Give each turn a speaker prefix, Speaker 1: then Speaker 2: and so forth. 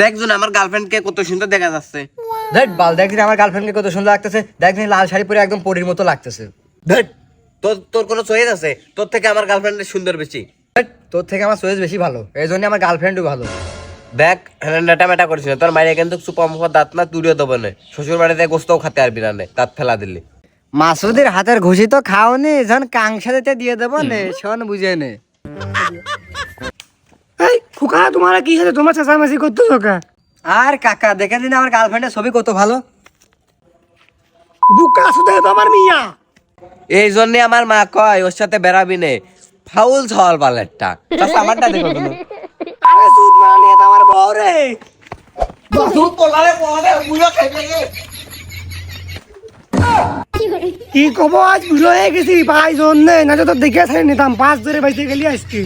Speaker 1: দেখজন আমার গার্লফ্রেন্ডকে কত সুন্দর দেখা যাচ্ছে।
Speaker 2: দেখ বাল, দেখছিস আমার গার্লফ্রেন্ডকে কত সুন্দর লাগতেছে, দেখছিস লাল শাড়ি পরে একদম পরীর মতো লাগতেছে।
Speaker 1: ধট, তোর তোর কোনো চয়েস আছে? তোর থেকে আমার গার্লফ্রেন্ডের সুন্দর বেশি।
Speaker 2: দেখ, তোর থেকে আমার চয়েস বেশি ভালো, এই জন্য আমার গার্লফ্রেন্ডও ভালো।
Speaker 1: দেখ নেটা মেটা করিস না, তোর মাইরে কিন্তু সুপা মুখা দাঁত না তুড়িও দেবো না, শ্বশুর বাড়িতে গোস্তও খেতে পারবি না, দাঁত ফেলা দিলি।
Speaker 2: মাসুদের হাতের ঘুষি তো খাওনি, যখন কাংসা দিতে দিয়ে দেবো নে, শোন বুঝে নে।
Speaker 3: এই খোকা, তোমার কি হয়েছে? তোমার চেঁচামেচি করতেছো কে?
Speaker 2: আর কাকা দেখে দিন আমার গার্লফ্রেন্ডের ছবি কত ভালো।
Speaker 3: বুকা শুধু তোমার মিয়া।
Speaker 1: এই জন্যে আমার মা কয় ওর সাথে বেড়াবি নে, ফাউল ছল বালেরটা। চাচা আমারটা দেখো তুমি।
Speaker 3: আরে সুদ মানে তোমার বউ রে। কি কব, আজ বুড়ো হয়ে গেছি ভাই জন্যে, না তো দেখে ছাড়ি নিতাম, 5 ধরে বাইতে গেলি আজকে।